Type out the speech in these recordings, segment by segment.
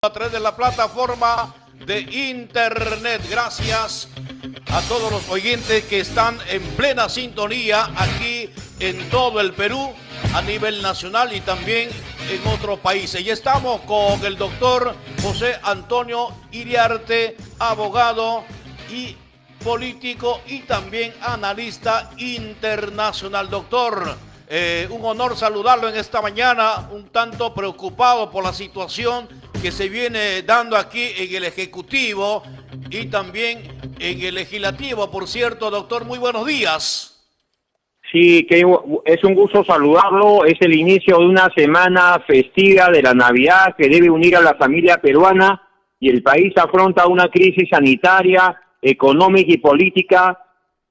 A través de la plataforma de internet. Gracias a todos los oyentes que están en plena sintonía aquí en todo el Perú, a nivel nacional y también en otros países. Y estamos con el doctor José Antonio Iriarte, abogado y político y también analista internacional. Doctor, un honor saludarlo en esta mañana, un tanto preocupado por la situación que se viene dando aquí en el Ejecutivo y también en el Legislativo. Por cierto, doctor, muy buenos días. Sí, que es un gusto saludarlo. Es el inicio de una semana festiva de la Navidad que debe unir a la familia peruana, y el país afronta una crisis sanitaria, económica y política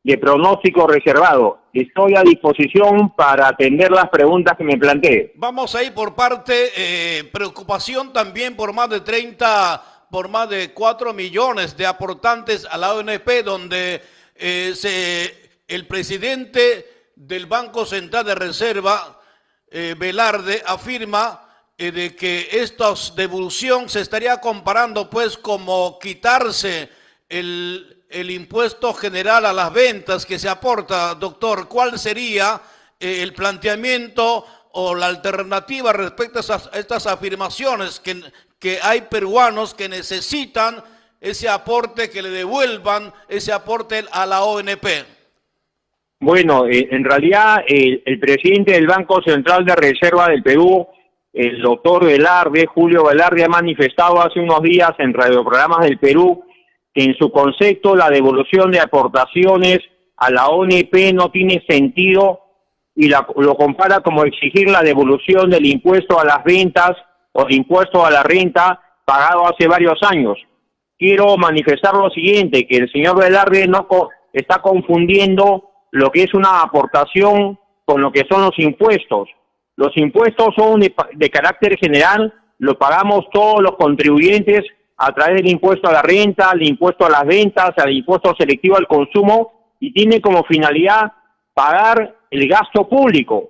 de pronóstico reservado. Estoy a disposición para atender las preguntas que me plantee. Vamos a ir por parte, preocupación también por más de 4 millones de aportantes a la ONP, donde el presidente del Banco Central de Reserva, Velarde, afirma de que esta devolución se estaría comparando pues como quitarse el impuesto general a las ventas que se aporta. Doctor, ¿cuál sería el planteamiento o la alternativa respecto a estas afirmaciones que hay peruanos que necesitan ese aporte, que le devuelvan ese aporte a la ONP? Bueno, en realidad el presidente del Banco Central de Reserva del Perú, el doctor Velarde, Julio Velarde, ha manifestado hace unos días en radioprogramas del Perú que en su concepto la devolución de aportaciones a la ONP no tiene sentido, y lo compara como exigir la devolución del impuesto a las ventas o el impuesto a la renta pagado hace varios años. Quiero manifestar lo siguiente, que el señor Velarde está confundiendo lo que es una aportación con lo que son los impuestos. Los impuestos son de carácter general, lo pagamos todos los contribuyentes a través del impuesto a la renta, el impuesto a las ventas, el impuesto selectivo al consumo, y tiene como finalidad pagar el gasto público,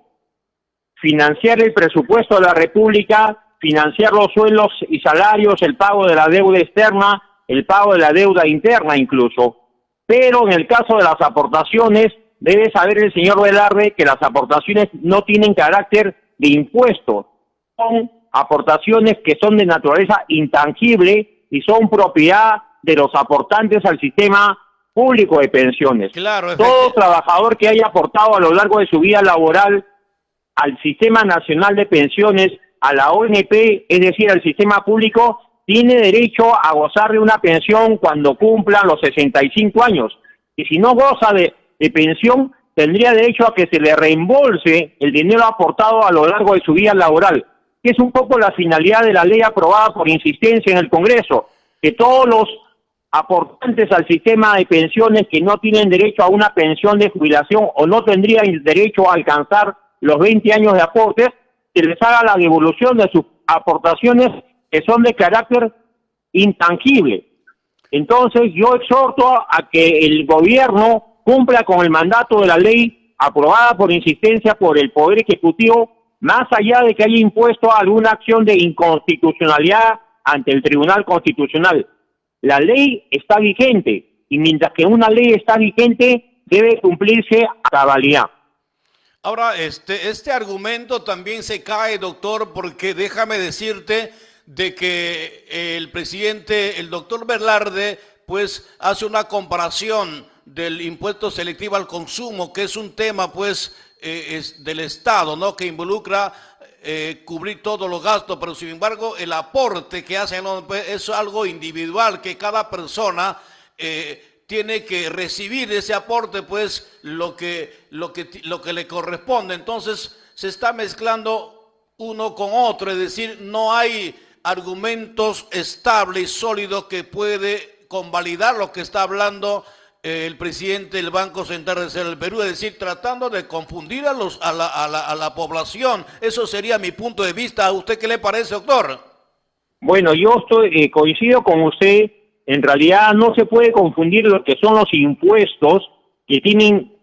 financiar el presupuesto de la República, financiar los sueldos y salarios, el pago de la deuda externa, el pago de la deuda interna incluso. Pero en el caso de las aportaciones, debe saber el señor Velarde que las aportaciones no tienen carácter de impuesto, son aportaciones que son de naturaleza intangible y son propiedad de los aportantes al sistema público de pensiones. Claro, todo trabajador que haya aportado a lo largo de su vida laboral al Sistema Nacional de Pensiones, a la ONP, es decir, al sistema público, tiene derecho a gozar de una pensión cuando cumplan los 65 años. Y si no goza de pensión, tendría derecho a que se le reembolse el dinero aportado a lo largo de su vida laboral, que es un poco la finalidad de la ley aprobada por insistencia en el Congreso, que todos los aportantes al sistema de pensiones que no tienen derecho a una pensión de jubilación o no tendrían derecho a alcanzar los 20 años de aportes, se les haga la devolución de sus aportaciones que son de carácter intangible. Entonces yo exhorto a que el gobierno cumpla con el mandato de la ley aprobada por insistencia por el Poder Ejecutivo, más allá de que haya impuesto alguna acción de inconstitucionalidad ante el Tribunal Constitucional. La ley está vigente, y mientras que una ley está vigente, debe cumplirse a cabalidad. Ahora, este argumento también se cae, doctor, porque déjame decirte de que el presidente, el doctor Velarde, pues hace una comparación del impuesto selectivo al consumo, que es un tema, pues, es del Estado, ¿no?, que involucra cubrir todos los gastos, pero sin embargo el aporte que hacen es algo individual, que cada persona tiene que recibir ese aporte, pues lo que le corresponde. Entonces se está mezclando uno con otro, es decir, no hay argumentos estables y sólidos que puede convalidar lo que está hablando el presidente del Banco Central de Reserva del Perú, es decir, tratando de confundir a la población. Eso sería mi punto de vista. ¿A usted qué le parece, doctor? Bueno, yo coincido con usted. En realidad no se puede confundir lo que son los impuestos que tienen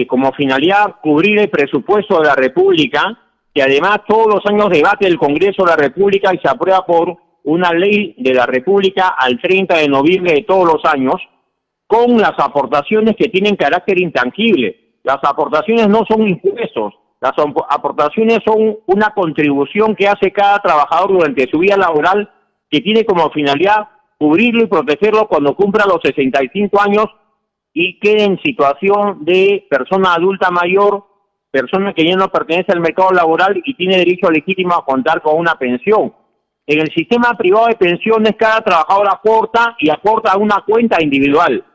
como finalidad cubrir el presupuesto de la República, que además todos los años debate el Congreso de la República y se aprueba por una ley de la República al 30 de noviembre de todos los años, con las aportaciones que tienen carácter intangible. Las aportaciones no son impuestos, las aportaciones son una contribución que hace cada trabajador durante su vida laboral, que tiene como finalidad cubrirlo y protegerlo cuando cumpla los 65 años y quede en situación de persona adulta mayor, persona que ya no pertenece al mercado laboral y tiene derecho legítimo a contar con una pensión. En el sistema privado de pensiones, cada trabajador aporta y aporta a una cuenta individual.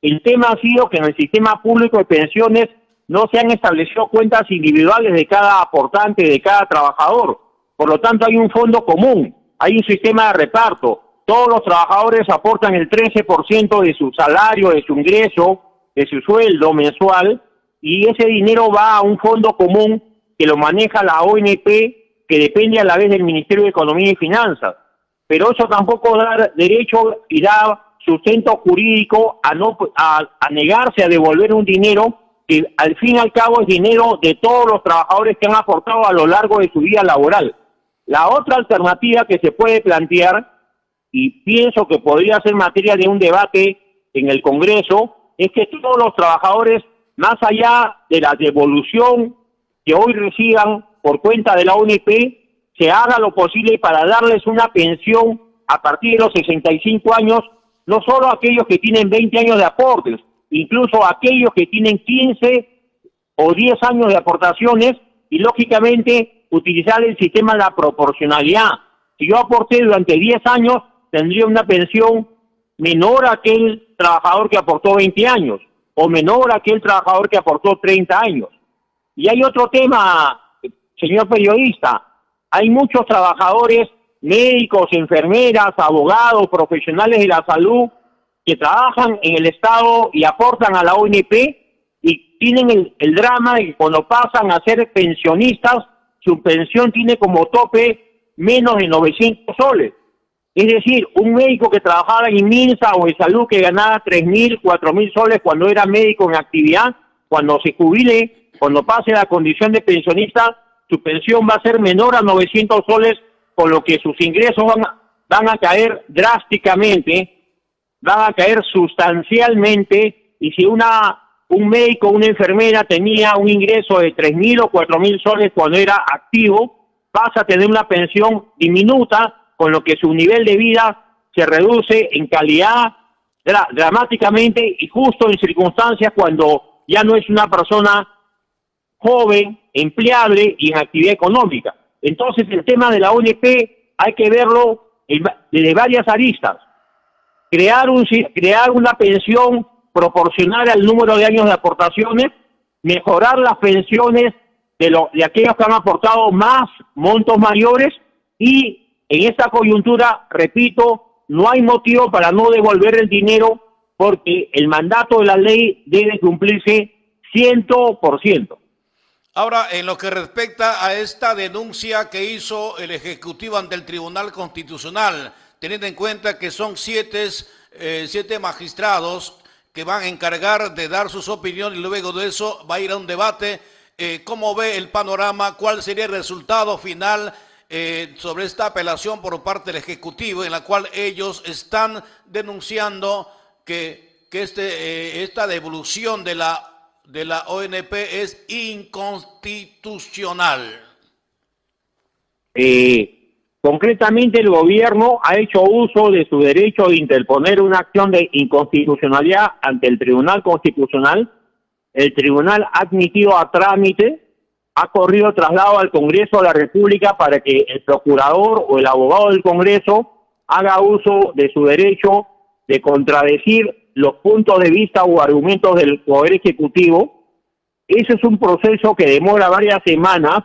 El tema ha sido que en el sistema público de pensiones no se han establecido cuentas individuales de cada aportante, de cada trabajador. Por lo tanto, hay un fondo común, hay un sistema de reparto. Todos los trabajadores aportan el 13% de su salario, de su ingreso, de su sueldo mensual, y ese dinero va a un fondo común que lo maneja la ONP, que depende a la vez del Ministerio de Economía y Finanzas. Pero eso tampoco da derecho y da sustento jurídico a negarse a devolver un dinero que al fin y al cabo es dinero de todos los trabajadores que han aportado a lo largo de su vida laboral. La otra alternativa que se puede plantear, y pienso que podría ser materia de un debate en el Congreso, es que todos los trabajadores, más allá de la devolución que hoy reciban por cuenta de la ONP, se haga lo posible para darles una pensión a partir de los 65 años, no solo aquellos que tienen 20 años de aportes, incluso aquellos que tienen 15 o 10 años de aportaciones, y lógicamente utilizar el sistema de la proporcionalidad. Si yo aporté durante 10 años, tendría una pensión menor a aquel trabajador que aportó 20 años, o menor a aquel trabajador que aportó 30 años. Y hay otro tema, señor periodista, hay muchos trabajadores, médicos, enfermeras, abogados, profesionales de la salud, que trabajan en el Estado y aportan a la ONP y tienen el drama de que cuando pasan a ser pensionistas, su pensión tiene como tope menos de 900 soles. Es decir, un médico que trabajaba en MINSA o en salud que ganaba 3.000, 4.000 soles cuando era médico en actividad, cuando se jubile, cuando pase la condición de pensionista, su pensión va a ser menor a 900 soles, con lo que sus ingresos van a caer drásticamente, van a caer sustancialmente, y si un médico o una enfermera tenía un ingreso de 3.000 o 4.000 soles cuando era activo, pasa a tener una pensión diminuta, con lo que su nivel de vida se reduce en calidad dramáticamente, y justo en circunstancias cuando ya no es una persona joven, empleable y en actividad económica. Entonces el tema de la ONP hay que verlo desde varias aristas. Crear una pensión proporcional al número de años de aportaciones, mejorar las pensiones de aquellos que han aportado más montos mayores, y en esta coyuntura, repito, no hay motivo para no devolver el dinero, porque el mandato de la ley debe cumplirse 100%. Ahora, en lo que respecta a esta denuncia que hizo el Ejecutivo ante el Tribunal Constitucional, teniendo en cuenta que son siete magistrados que van a encargar de dar sus opiniones y luego de eso va a ir a un debate, ¿cómo ve el panorama? ¿Cuál sería el resultado final sobre esta apelación por parte del Ejecutivo, en la cual ellos están denunciando que esta devolución de la ONP es inconstitucional? Concretamente, el gobierno ha hecho uso de su derecho de interponer una acción de inconstitucionalidad ante el Tribunal Constitucional. El tribunal ha admitido a trámite, ha corrido traslado al Congreso de la República para que el procurador o el abogado del Congreso haga uso de su derecho de contradecir los puntos de vista o argumentos del Poder Ejecutivo. Ese es un proceso que demora varias semanas.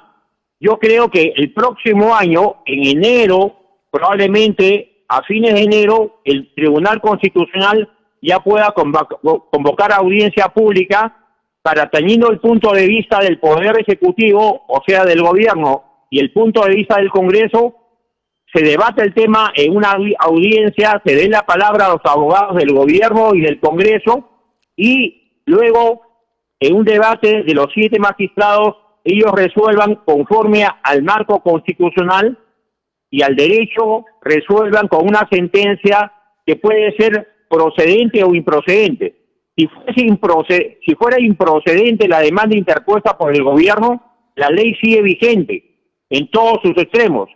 Yo creo que el próximo año, en enero, probablemente a fines de enero, el Tribunal Constitucional ya pueda convocar audiencia pública para, teniendo el punto de vista del Poder Ejecutivo, o sea, del Gobierno, y el punto de vista del Congreso, se debate el tema en una audiencia, se dé la palabra a los abogados del Gobierno y del Congreso, y luego, en un debate de los 7 magistrados, ellos resuelvan conforme al marco constitucional y al derecho resuelvan con una sentencia que puede ser procedente o improcedente. Si fuera improcedente la demanda interpuesta por el gobierno, la ley sigue vigente en todos sus extremos.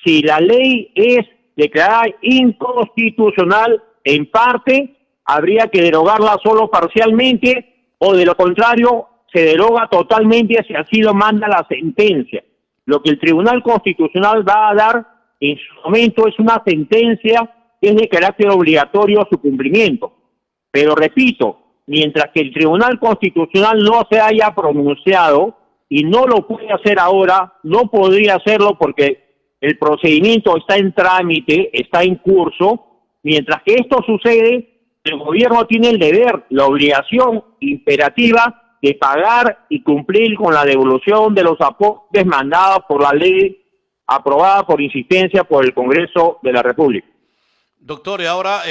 Si la ley es declarada inconstitucional en parte, habría que derogarla solo parcialmente, o de lo contrario, se deroga totalmente si así lo manda la sentencia. Lo que el Tribunal Constitucional va a dar en su momento es una sentencia que es de carácter obligatorio su cumplimiento. Pero repito, mientras que el Tribunal Constitucional no se haya pronunciado, y no lo puede hacer ahora, no podría hacerlo porque el procedimiento está en trámite, está en curso. Mientras que esto sucede, el gobierno tiene el deber, la obligación imperativa de pagar y cumplir con la devolución de los aportes mandados por la ley aprobada por insistencia por el Congreso de la República. Doctor, y ahora,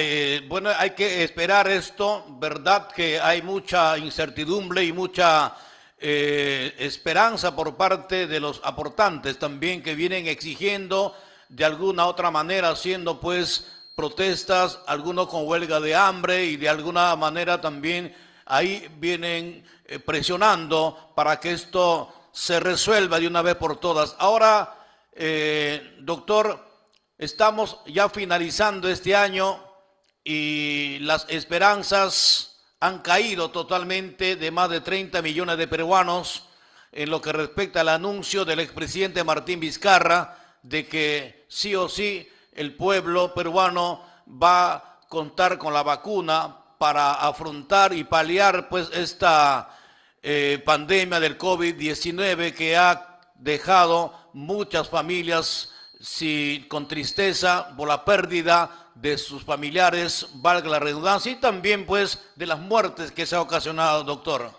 bueno, hay que esperar esto, ¿verdad? Que hay mucha incertidumbre y mucha esperanza por parte de los aportantes también, que vienen exigiendo de alguna otra manera, haciendo pues protestas, algunos con huelga de hambre, y de alguna manera también ahí vienen presionando para que esto se resuelva de una vez por todas. Ahora, doctor, estamos ya finalizando este año y las esperanzas han caído totalmente de más de 30 millones de peruanos en lo que respecta al anuncio del expresidente Martín Vizcarra de que sí o sí el pueblo peruano va a contar con la vacuna para afrontar y paliar pues esta pandemia del COVID-19 que ha dejado muchas familias con tristeza por la pérdida de sus familiares, valga la redundancia, y también pues de las muertes que se ha ocasionado, doctor.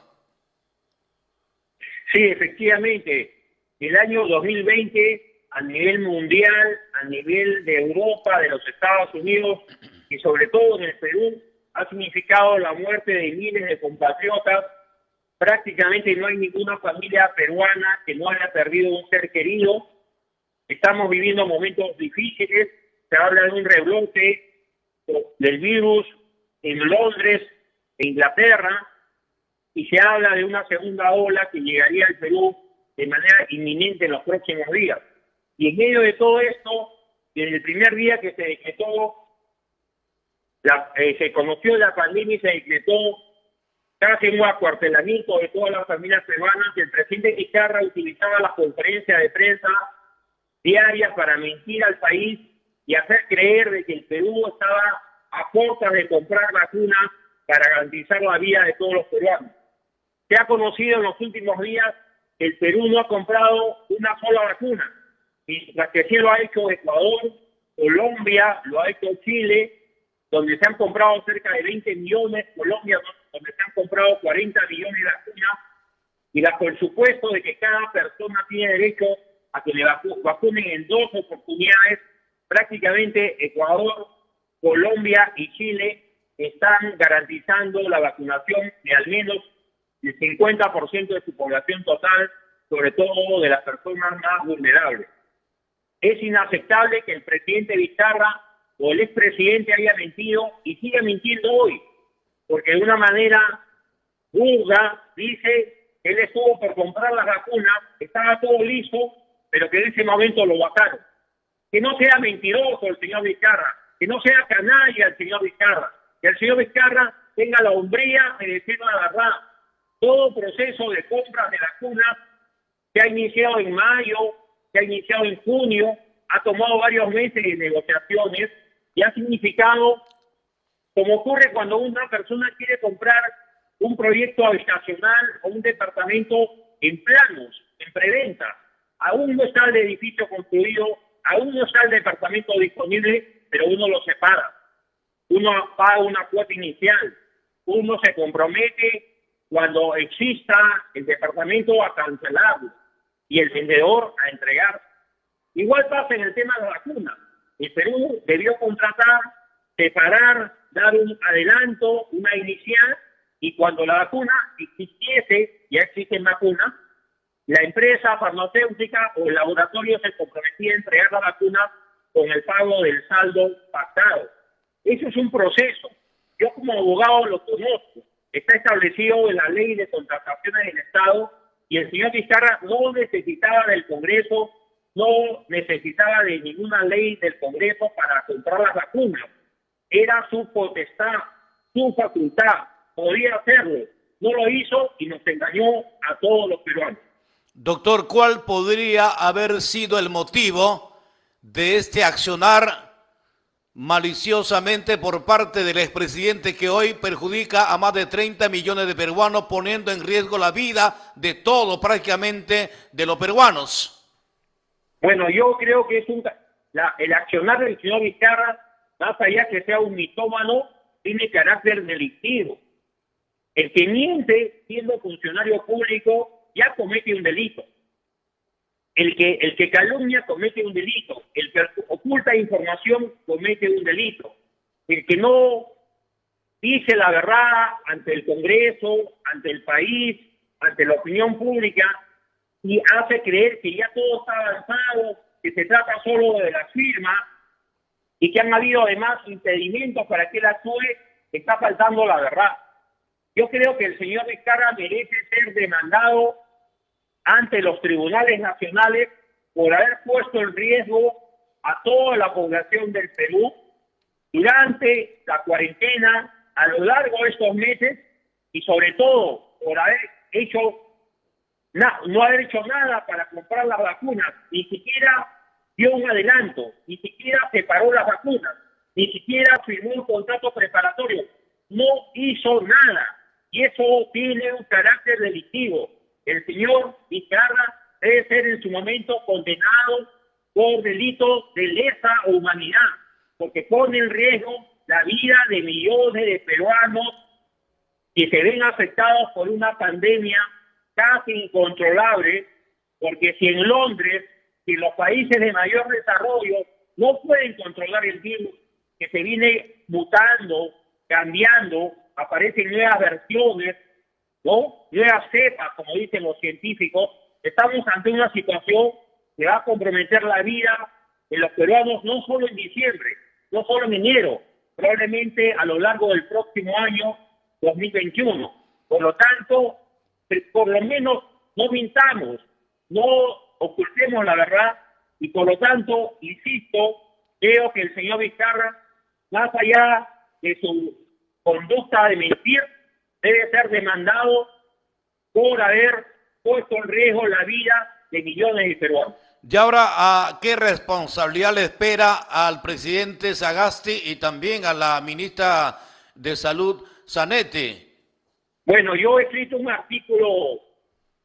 Sí, efectivamente, el año 2020 a nivel mundial, a nivel de Europa, de los Estados Unidos y sobre todo en el Perú, ha significado la muerte de miles de compatriotas. Prácticamente no hay ninguna familia peruana que no haya perdido un ser querido. Estamos viviendo momentos difíciles. Se habla de un rebrote del virus en Londres e Inglaterra, y se habla de una segunda ola que llegaría al Perú de manera inminente en los próximos días. Y en medio de todo esto, desde el primer día que se decretó, se conoció la pandemia y se decretó casi un acuartelamiento de todas las familias peruanas, el presidente Vizcarra utilizaba las conferencias de prensa diarias para mentir al país y hacer creer de que el Perú estaba a puertas de comprar vacunas para garantizar la vida de todos los peruanos. Se ha conocido en los últimos días que el Perú no ha comprado una sola vacuna, mientras que sí lo ha hecho Ecuador, Colombia, lo ha hecho Chile, donde se han comprado cerca de 20 millones, Colombia, donde se han comprado 40 millones de vacunas, y bajo el supuesto de que cada persona tiene derecho a que le vacunen en 2 oportunidades. Prácticamente Ecuador, Colombia y Chile están garantizando la vacunación de al menos el 50% de su población total, sobre todo de las personas más vulnerables. Es inaceptable que el presidente Vizcarra o el expresidente haya mentido y siga mintiendo hoy, porque de una manera burda dice que él estuvo por comprar las vacunas, estaba todo listo, pero que en ese momento lo bajaron. Que no sea mentiroso el señor Vizcarra, que no sea canalla el señor Vizcarra, que el señor Vizcarra tenga la hombría de decir la verdad. Todo proceso de compras de vacunas que ha iniciado en mayo, que ha iniciado en junio, ha tomado varios meses de negociaciones y ha significado, como ocurre cuando una persona quiere comprar un proyecto habitacional o un departamento en planos, en preventa. Aún no está el edificio construido, aún no está el departamento disponible, pero uno lo separa. Uno paga una cuota inicial, uno se compromete cuando exista el departamento a cancelarlo y el vendedor a entregar. Igual pasa en el tema de la vacuna. El Perú debió contratar, separar, dar un adelanto, una inicial, y cuando la vacuna existiese, ya existen vacunas, la empresa farmacéutica o el laboratorio se comprometía a entregar la vacuna con el pago del saldo pactado. Eso es un proceso. Yo como abogado lo conozco. Está establecido en la ley de contrataciones del Estado y el señor Vizcarra no necesitaba del Congreso, no necesitaba de ninguna ley del Congreso para comprar las vacunas. Era su potestad, su facultad, podía hacerlo. No lo hizo y nos engañó a todos los peruanos. Doctor, ¿cuál podría haber sido el motivo de este accionar maliciosamente por parte del expresidente que hoy perjudica a más de 30 millones de peruanos, poniendo en riesgo la vida de todo prácticamente de los peruanos? Bueno, yo creo que es el accionar del señor Vizcarra, más allá que sea un mitómano, tiene carácter delictivo. El que miente siendo funcionario público ya comete un delito. El que calumnia comete un delito. El que oculta información comete un delito. El que no dice la verdad ante el Congreso, ante el país, ante la opinión pública y hace creer que ya todo está avanzado, que se trata solo de la firma y que han habido además impedimentos para que él actúe, está faltando la verdad. Yo creo que el señor Vizcarra merece ser demandado ante los tribunales nacionales por haber puesto en riesgo a toda la población del Perú durante la cuarentena, a lo largo de estos meses y sobre todo por haber no haber hecho nada para comprar las vacunas, ni siquiera dio un adelanto, ni siquiera separó las vacunas, ni siquiera firmó un contrato preparatorio, no hizo nada y eso tiene un carácter delictivo. El señor Vizcarra debe ser en su momento condenado por delitos de lesa humanidad, porque pone en riesgo la vida de millones de peruanos que se ven afectados por una pandemia casi incontrolable, porque si en Londres, si en los países de mayor desarrollo no pueden controlar el virus, que se viene mutando, cambiando, aparecen nuevas versiones, ¿no? Nuevas cepas, como dicen los científicos, estamos ante una situación que va a comprometer la vida de los peruanos no solo en diciembre, no solo en enero, probablemente a lo largo del próximo año 2021. Por lo tanto, por lo menos no mintamos, no ocultemos la verdad y por lo tanto, insisto, creo que el señor Vizcarra, más allá de su conducta de mentir, debe ser demandado por haber puesto en riesgo la vida de millones de peruanos. Y ahora, ¿a qué responsabilidad le espera al presidente Sagasti y también a la ministra de Salud, Zanetti? Bueno, yo he escrito un artículo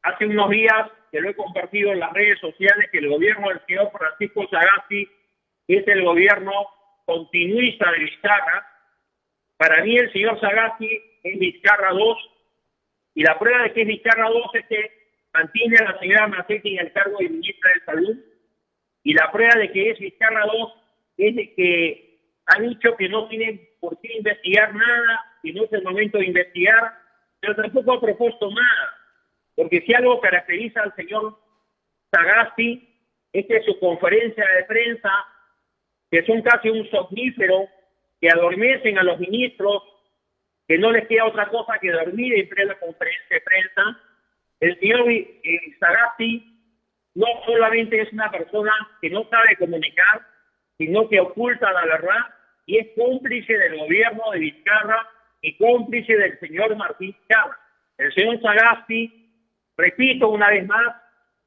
hace unos días que lo he compartido en las redes sociales, que el gobierno del señor Francisco Sagasti es el gobierno continuista de Vizcarra. Para mí el señor Sagasti es Vizcarra 2 y la prueba de que es Vizcarra 2 es que mantiene a la señora Macetti en el cargo de ministra de Salud y la prueba de que es Vizcarra 2 es de que ha dicho que no tienen por qué investigar nada, que no es el momento de investigar, pero tampoco ha propuesto nada, porque si algo caracteriza al señor Sagasti es que su conferencia de prensa, que son casi un somnífero, que adormecen a los ministros, que no les queda otra cosa que dormir en plena conferencia de prensa. El señor Sagasti no solamente es una persona que no sabe comunicar, sino que oculta la verdad y es cómplice del gobierno de Vizcarra y cómplice del señor Martín Vizcarra. El señor Sagasti, repito una vez más,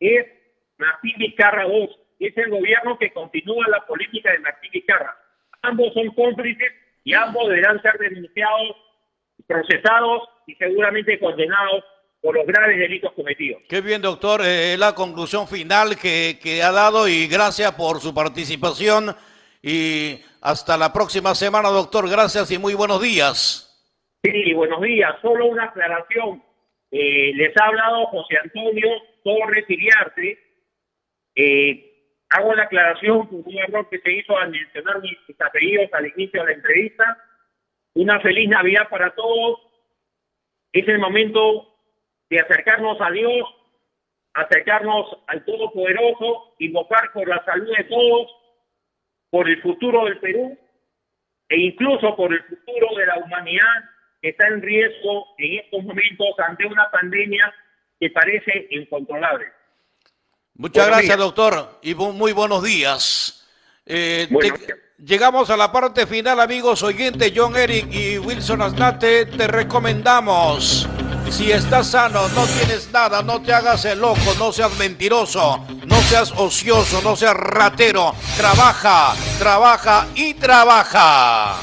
es Martín Vizcarra II, es el gobierno que continúa la política de Martín Vizcarra. Ambos son cómplices y ambos deberán ser denunciados, procesados y seguramente condenados por los graves delitos cometidos. Qué bien, doctor, la conclusión final que ha dado y gracias por su participación y hasta la próxima semana, doctor. Gracias y muy buenos días. Sí, buenos días. Solo una aclaración. Les ha hablado José Antonio Torres Iriarte. Hago la aclaración por un error que se hizo al mencionar mis apellidos al inicio de la entrevista. Una feliz Navidad para todos. Es el momento de acercarnos a Dios, acercarnos al Todopoderoso, invocar por la salud de todos, por el futuro del Perú e incluso por el futuro de la humanidad que está en riesgo en estos momentos ante una pandemia que parece incontrolable. Muchas Buenos gracias, días. doctor, y muy buenos días. Buenos días. Llegamos a la parte final, amigos oyentes. John Eric y Wilson Asnate, te recomendamos. Si estás sano, no tienes nada, no te hagas el loco, no seas mentiroso, no seas ocioso, no seas ratero. Trabaja, trabaja y trabaja.